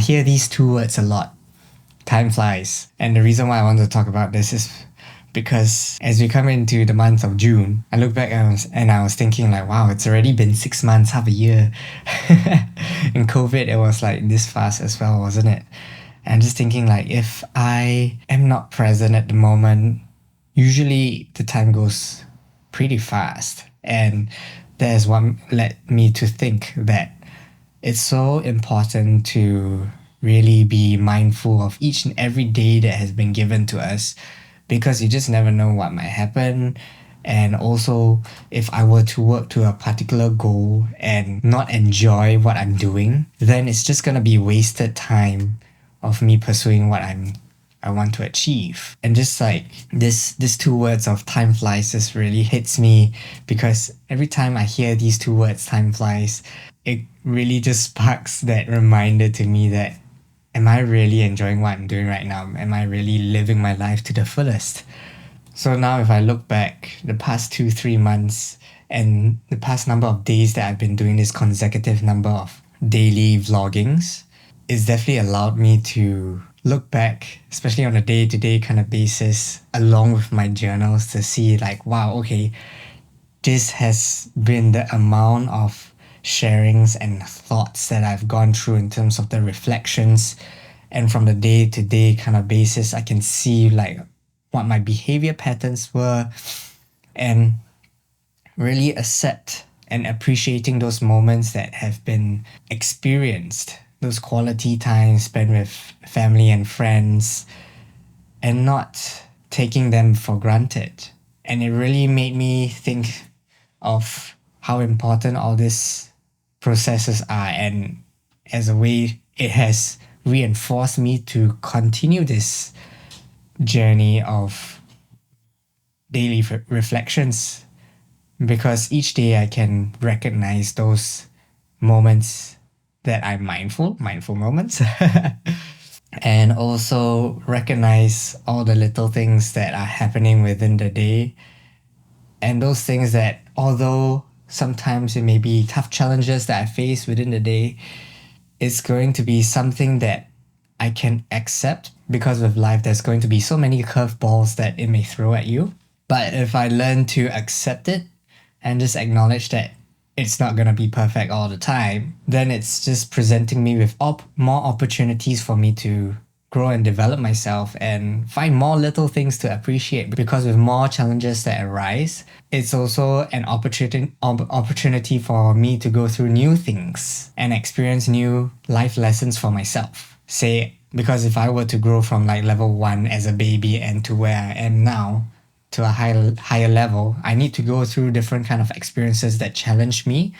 hear these two words a lot. Time flies. And the reason why I want to talk about this is because as we come into the month of June, I look back and I was thinking like, wow, it's already been 6 months, half a year. In COVID, it was like this fast as well, wasn't it? And just thinking like, if I am not present at the moment, usually the time goes pretty fast. And that is what led me to think that it's so important to really be mindful of each and every day that has been given to us, because you just never know what might happen. And also, if I were to work to a particular goal and not enjoy what I'm doing, then it's just gonna be wasted time of me pursuing what I want to achieve. And just like this two words of time flies just really hits me, because every time I hear these two words, time flies, it really just sparks that reminder to me that, am I really enjoying what I'm doing right now? Am I really living my life to the fullest? So now if I look back the past 2-3 months and the past number of days that I've been doing this consecutive number of daily vloggings, it's definitely allowed me to look back, especially on a day-to-day kind of basis, along with my journals, to see like, wow, okay, this has been the amount of sharings and thoughts that I've gone through in terms of the reflections. And from the day-to-day kind of basis, I can see like what my behavior patterns were, and really accept and appreciating those moments that have been experienced, those quality times spent with family and friends, and not taking them for granted. And it really made me think of how important all these processes are, and as a way it has reinforced me to continue this journey of daily reflections, because each day I can recognize those moments that I'm mindful moments, and also recognize all the little things that are happening within the day. And those things that, although sometimes it may be tough challenges that I face within the day, it's going to be something that I can accept, because with life there's going to be so many curveballs that it may throw at you. But if I learn to accept it and just acknowledge that it's not going to be perfect all the time, then it's just presenting me with more opportunities for me to grow and develop myself and find more little things to appreciate. Because with more challenges that arise, it's also an opportunity for me to go through new things and experience new life lessons for myself. Say, because if I were to grow from like level 1 as a baby and to where I am now, to a higher level, I need to go through different kind of experiences that challenge me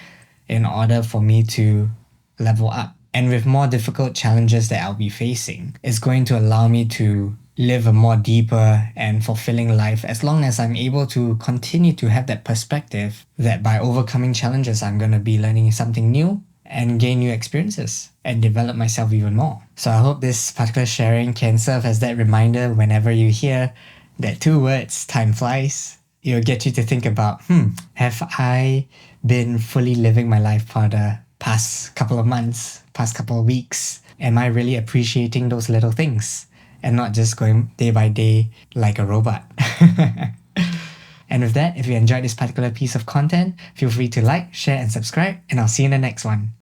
in order for me to level up. And with more difficult challenges that I'll be facing, it's going to allow me to live a more deeper and fulfilling life, as long as I'm able to continue to have that perspective that by overcoming challenges, I'm going to be learning something new and gain new experiences and develop myself even more. So I hope this particular sharing can serve as that reminder whenever you hear that two words, time flies. It'll get you to think about, have I been fully living my life for the past couple of months, past couple of weeks? Am I really appreciating those little things and not just going day by day like a robot? And with that, if you enjoyed this particular piece of content, feel free to like, share, and subscribe, and I'll see you in the next one.